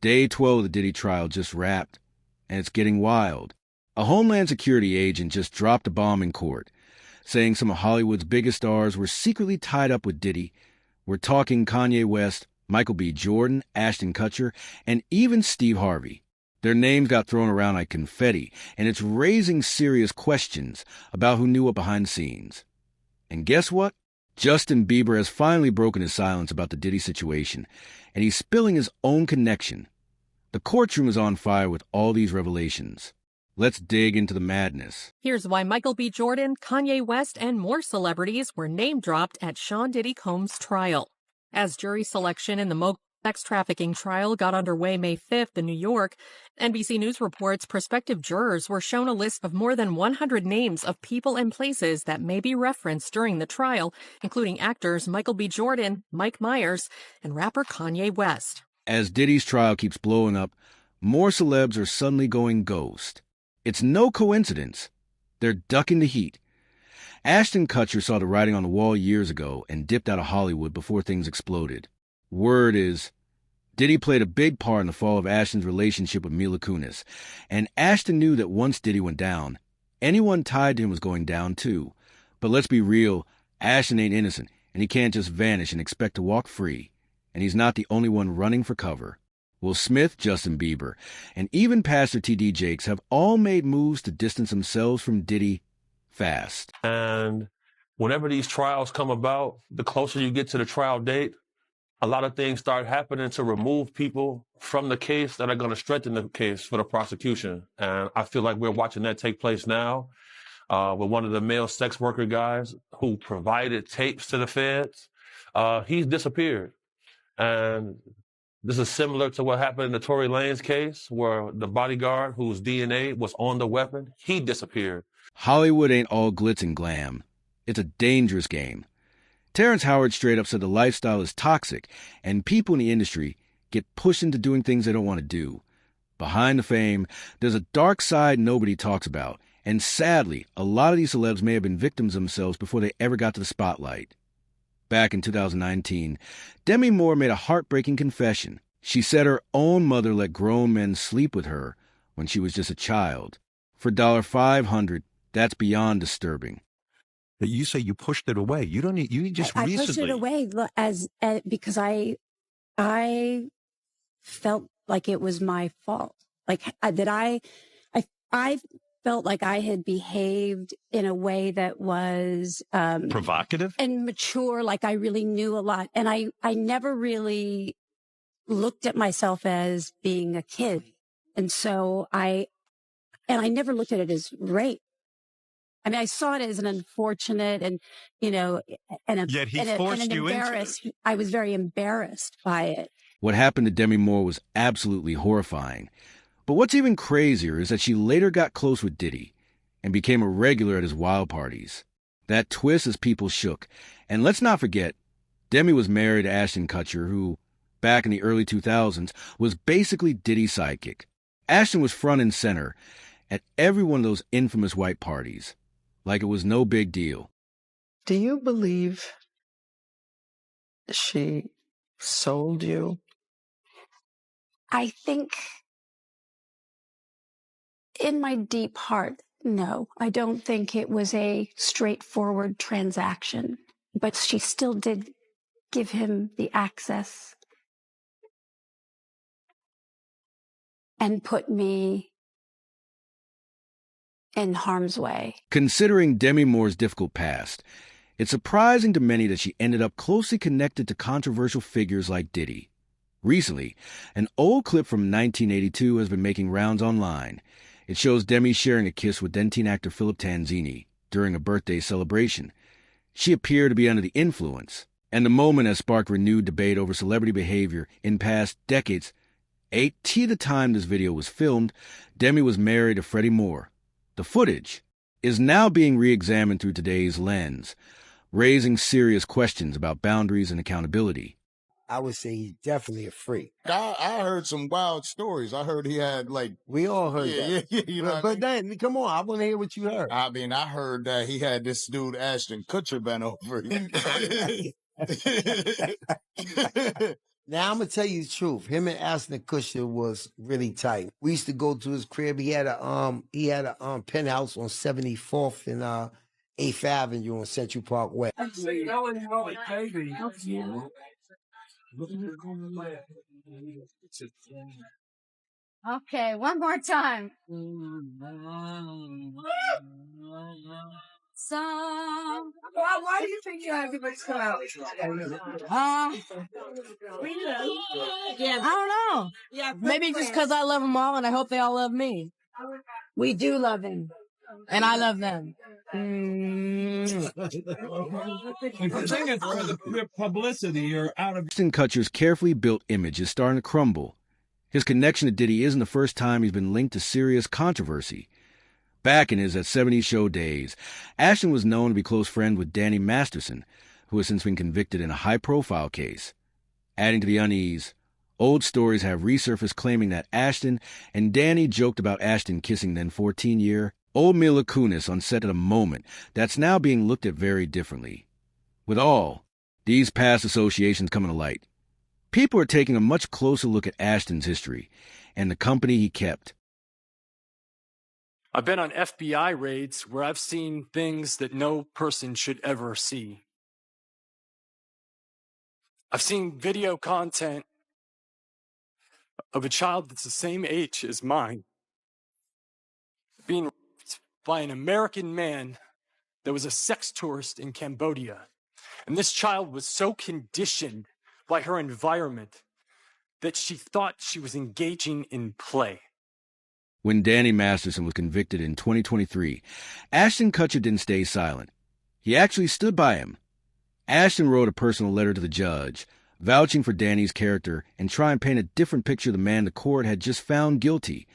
Day 12 of the Diddy trial just wrapped, and it's getting wild. A Homeland Security agent just dropped a bomb in court, saying some of Hollywood's biggest stars were secretly tied up with Diddy. We're talking Kanye West, Michael B. Jordan, Ashton Kutcher, and even Steve Harvey. Their names got thrown around like confetti, and it's raising serious questions about who knew what behind the scenes. And guess what? Justin Bieber has finally broken his silence about the Diddy situation, and he's spilling his own connection. The courtroom is on fire with all these revelations. Let's dig into the madness. Here's why Michael B. Jordan, Kanye West, and more celebrities were name-dropped at Sean Diddy Combs' trial. As jury selection in the mogul sex trafficking trial got underway May 5th in New York, NBC News reports prospective jurors were shown a list of more than 100 names of people and places that may be referenced during the trial, including actors Michael B. Jordan, Mike Myers, and rapper Kanye West. As Diddy's trial keeps blowing up, more celebs are suddenly going ghost. It's no coincidence. They're ducking the heat. Ashton Kutcher saw the writing on the wall years ago and dipped out of Hollywood before things exploded. Word is, Diddy played a big part in the fall of Ashton's relationship with Mila Kunis, and Ashton knew that once Diddy went down, anyone tied to him was going down too. But let's be real, Ashton ain't innocent, and he can't just vanish and expect to walk free. And he's not the only one running for cover. Will Smith, Justin Bieber, and even Pastor T.D. Jakes have all made moves to distance themselves from Diddy fast. And whenever these trials come about, the closer you get to the trial date, a lot of things start happening to remove people from the case that are going to strengthen the case for the prosecution. And I feel like we're watching that take place now with one of the male sex worker guys who provided tapes to the feds. He's disappeared. And this is similar to what happened in the Tory Lanez case, where the bodyguard whose DNA was on the weapon, he disappeared. Hollywood ain't all glitz and glam. It's a dangerous game. Terrence Howard straight up said the lifestyle is toxic, and people in the industry get pushed into doing things they don't want to do. Behind the fame, there's a dark side nobody talks about, and sadly, a lot of these celebs may have been victims themselves before they ever got to the spotlight. Back in 2019, Demi Moore made a heartbreaking confession. She said her own mother let grown men sleep with her when she was just a child. For $500, that's beyond disturbing. You say you pushed it away. You don't need, you just recently. I pushed it away because I felt like it was my fault. Like I felt like I had behaved in a way that was provocative and mature. Like I really knew a lot. And I never really looked at myself as being a kid. And so I never looked at it as rape. I mean, I saw it as an unfortunate and, Yet he forced you into it. I was very embarrassed by it. What happened to Demi Moore was absolutely horrifying. But what's even crazier is that she later got close with Diddy and became a regular at his wild parties. That twist as people shook. And let's not forget, Demi was married to Ashton Kutcher, who, back in the early 2000s, was basically Diddy's sidekick. Ashton was front and center at every one of those infamous white parties, like it was no big deal. Do you believe she sold you? I think in my deep heart, no, I don't think it was a straightforward transaction, but she still did give him the access and put me in harm's way. Considering Demi Moore's difficult past, it's surprising to many that she ended up closely connected to controversial figures like Diddy. Recently, an old clip from 1982 has been making rounds online. It shows Demi sharing a kiss with then-teen actor Philip Tanzini during a birthday celebration. She appeared to be under the influence, and the moment has sparked renewed debate over celebrity behavior in past decades. At the time this video was filmed, Demi was married to Freddie Moore. The footage is now being re-examined through today's lens, raising serious questions about boundaries and accountability. I would say he's definitely a freak. I heard some wild stories. I heard he had we all heard that. Yeah, you know. But then, come on, I want to hear what you heard. I mean, I heard that he had this dude Ashton Kutcher bent over. Now I'm gonna tell you the truth. Him and Ashton Kutcher was really tight. We used to go to his crib. He had a penthouse on 74th and 8th Avenue on Central Park West. Okay, one more time. Why do you think you have everybody come out? I don't know. Yeah, Maybe just because I love them all and I hope they all love me. We do love him. And I love them. Publicity or out of Ashton Kutcher's carefully built image is starting to crumble. His connection to Diddy isn't the first time he's been linked to serious controversy. Back in his At 70 Show days, Ashton was known to be close friend with Danny Masterson, who has since been convicted in a high-profile case. Adding to the unease, old stories have resurfaced claiming that Ashton and Danny joked about Ashton kissing then 14-year-old Mila Kunis on set at a moment that's now being looked at very differently. With all these past associations coming to light, people are taking a much closer look at Ashton's history and the company he kept. I've been on FBI raids where I've seen things that no person should ever see. I've seen video content of a child that's the same age as mine being raped by an American man that was a sex tourist in Cambodia. And this child was so conditioned by her environment that she thought she was engaging in play. When Danny Masterson was convicted in 2023, Ashton Kutcher didn't stay silent. He actually stood by him. Ashton wrote a personal letter to the judge, vouching for Danny's character and trying to paint a different picture of the man the court had just found guilty.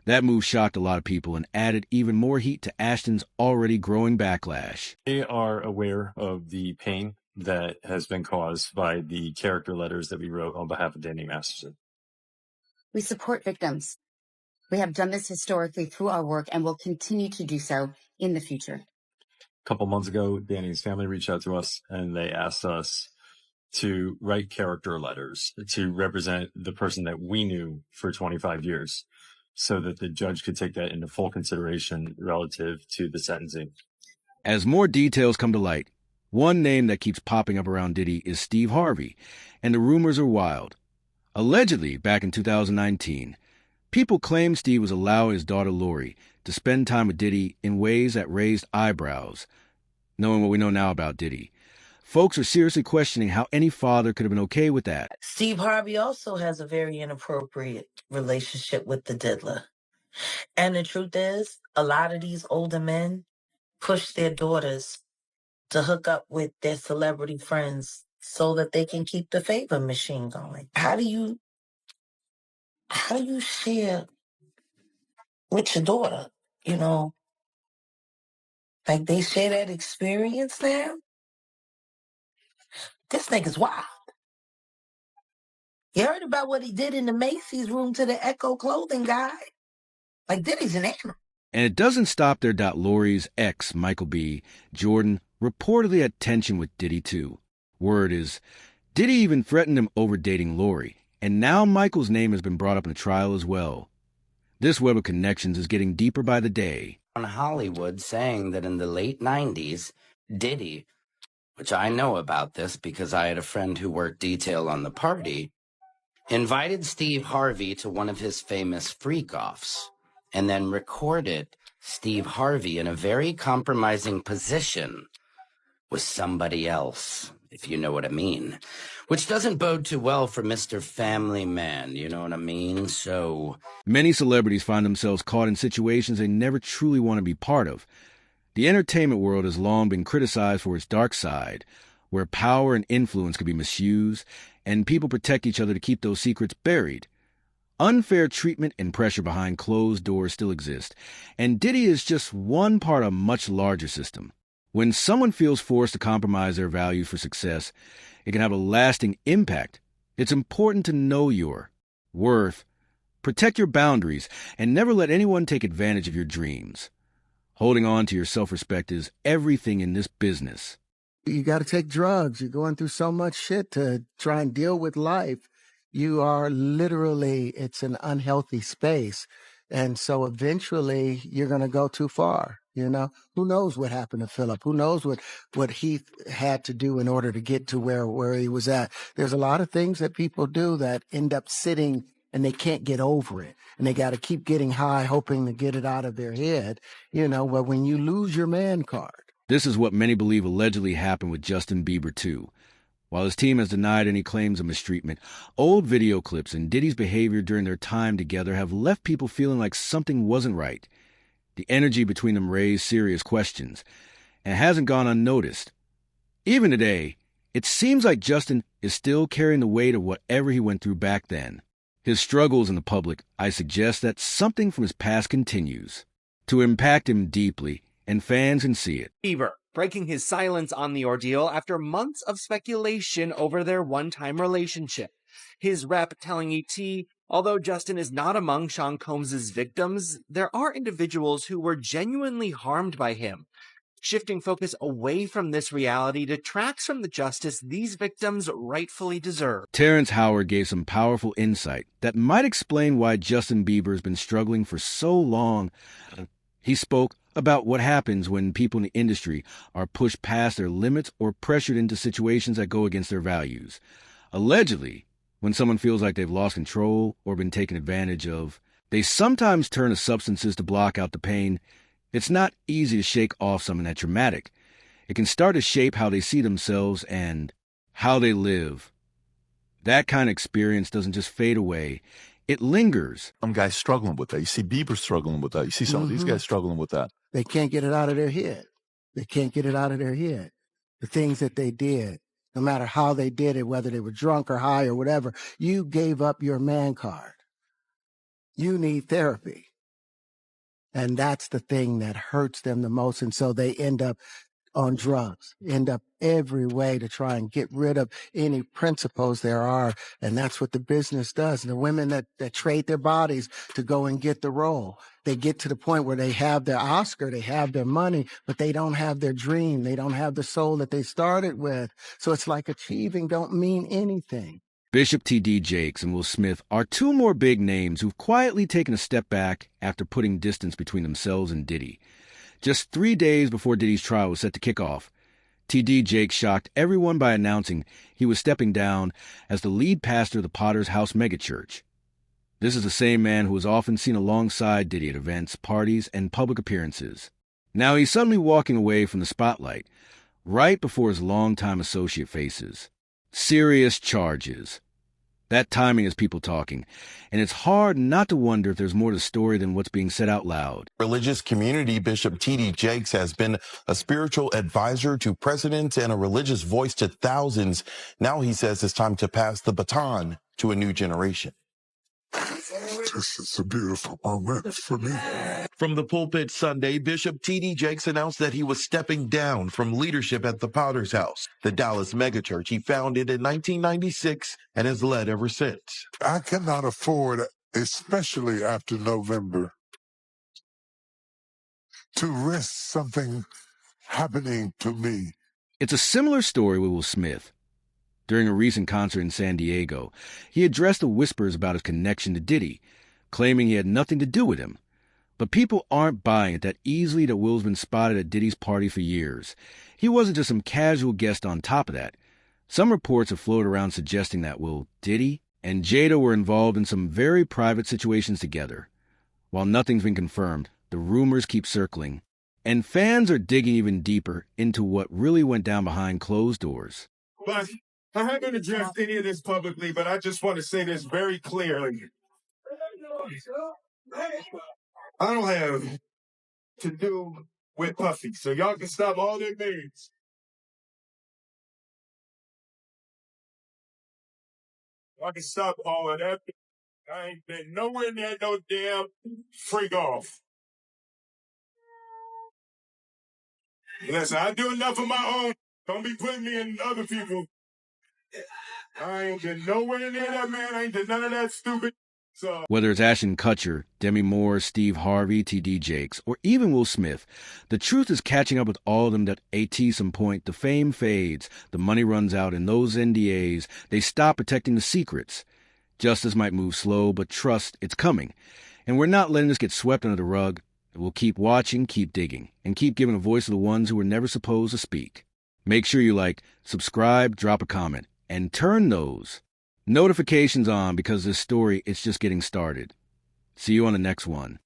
That move shocked a lot of people and added even more heat to Ashton's already growing backlash. They are aware of the pain that has been caused by the character letters that we wrote on behalf of Danny Masterson. We support victims. We have done this historically through our work and will continue to do so in the future. A couple months ago, Danny's family reached out to us and they asked us to write character letters to represent the person that we knew for 25 years so that the judge could take that into full consideration relative to the sentencing. As more details come to light, one name that keeps popping up around Diddy is Steve Harvey, and the rumors are wild. Allegedly, back in 2019, people claimed Steve was allowing his daughter Lori to spend time with Diddy in ways that raised eyebrows. Knowing what we know now about Diddy, folks are seriously questioning how any father could have been okay with that. Steve Harvey also has a very inappropriate relationship with the diddler. And the truth is, a lot of these older men push their daughters to hook up with their celebrity friends so that they can keep the favor machine going. How do you share with your daughter? You know, like they share that experience now? This nigga's wild. You heard about what he did in the Macy's room to the Echo clothing guy? Like, Diddy's an animal. And it doesn't stop there. Lori's ex, Michael B. Jordan, reportedly had tension with Diddy too. Word is, Diddy even threatened him over dating Lori, and now Michael's name has been brought up in the trial as well. This web of connections is getting deeper by the day. On Hollywood saying that in the late 90s, Diddy, which I know about this because I had a friend who worked detail on the party, invited Steve Harvey to one of his famous freak-offs and then recorded Steve Harvey in a very compromising position with somebody else, if you know what I mean, which doesn't bode too well for Mr. Family Man, you know what I mean? So many celebrities find themselves caught in situations they never truly want to be part of. The entertainment world has long been criticized for its dark side, where power and influence can be misused, and people protect each other to keep those secrets buried. Unfair treatment and pressure behind closed doors still exist, and Diddy is just one part of a much larger system. When someone feels forced to compromise their values for success, it can have a lasting impact. It's important to know your worth, protect your boundaries, and never let anyone take advantage of your dreams. Holding on to your self-respect is everything in this business. You got to take drugs. You're going through so much shit to try and deal with life. You are literally, it's an unhealthy space. And so eventually you're going to go too far. You know, who knows what happened to Philip? Who knows what Heath had to do in order to get to where he was at? There's a lot of things that people do that end up sitting and they can't get over it. And they got to keep getting high, hoping to get it out of their head. You know, but when you lose your man card. This is what many believe allegedly happened with Justin Bieber, too. While his team has denied any claims of mistreatment, old video clips and Diddy's behavior during their time together have left people feeling like something wasn't right. The energy between them raised serious questions, and hasn't gone unnoticed. Even today, it seems like Justin is still carrying the weight of whatever he went through back then. His struggles in the public, I suggest that something from his past continues to impact him deeply, and fans can see it. Bieber breaking his silence on the ordeal after months of speculation over their one-time relationship. His rep telling ET, although Justin is not among Sean Combs' victims, there are individuals who were genuinely harmed by him. Shifting focus away from this reality detracts from the justice these victims rightfully deserve. Terrence Howard gave some powerful insight that might explain why Justin Bieber has been struggling for so long. He spoke about what happens when people in the industry are pushed past their limits or pressured into situations that go against their values. Allegedly, when someone feels like they've lost control or been taken advantage of, they sometimes turn to substances to block out the pain. It's not easy to shake off something that traumatic. It can start to shape how they see themselves and how they live. That kind of experience doesn't just fade away. It lingers. Some guys struggling with that. You see Bieber struggling with that. You see some of these guys struggling with that. They can't get it out of their head. They can't get it out of their head. The things that they did, no matter how they did it, whether they were drunk or high or whatever, you gave up your man card. You need therapy. And that's the thing that hurts them the most. And so they end up on drugs, end up every way to try and get rid of any principles there are. And that's what the business does. And the women that trade their bodies to go and get the role, they get to the point where they have their Oscar, they have their money, but they don't have their dream. They don't have the soul that they started with. So it's like achieving don't mean anything. Bishop T.D. Jakes and Will Smith are two more big names who've quietly taken a step back after putting distance between themselves and Diddy. Just 3 days before Diddy's trial was set to kick off, T.D. Jakes shocked everyone by announcing he was stepping down as the lead pastor of the Potter's House megachurch. This is the same man who was often seen alongside Diddy at events, parties, and public appearances. Now he's suddenly walking away from the spotlight, right before his longtime associate faces serious charges. That timing is people talking, and it's hard not to wonder if there's more to the story than what's being said out loud. Religious community Bishop T.D. Jakes has been a spiritual advisor to presidents and a religious voice to thousands. Now he says it's time to pass the baton to a new generation. This is a beautiful moment for me. From the pulpit Sunday, Bishop T.D. Jakes announced that he was stepping down from leadership at the Potter's House, the Dallas megachurch he founded in 1996 and has led ever since. I cannot afford, especially after November, to risk something happening to me. It's a similar story with Will Smith. During a recent concert in San Diego, he addressed the whispers about his connection to Diddy, claiming he had nothing to do with him. But people aren't buying it that easily that Will's been spotted at Diddy's party for years. He wasn't just some casual guest on top of that. Some reports have floated around suggesting that Will, Diddy, and Jada were involved in some very private situations together. While nothing's been confirmed, the rumors keep circling, and fans are digging even deeper into what really went down behind closed doors. But I haven't addressed any of this publicly, but I just want to say this very clearly. I don't have to do with Puffy, so y'all can stop all their names. Y'all can stop all of that. I ain't been nowhere near no damn freak off. Listen, I do enough of my own. Don't be putting me in other people. I ain't been nowhere near that man. I ain't did none of that stupid. So. Whether it's Ashton Kutcher, Demi Moore, Steve Harvey, T.D. Jakes, or even Will Smith, the truth is catching up with all of them that at some point the fame fades, the money runs out, and those NDAs, they stop protecting the secrets. Justice might move slow, but trust it's coming. And we're not letting this get swept under the rug. We'll keep watching, keep digging, and keep giving a voice to the ones who were never supposed to speak. Make sure you subscribe, drop a comment, and turn those notifications on because this story, it's just getting started. See you on the next one.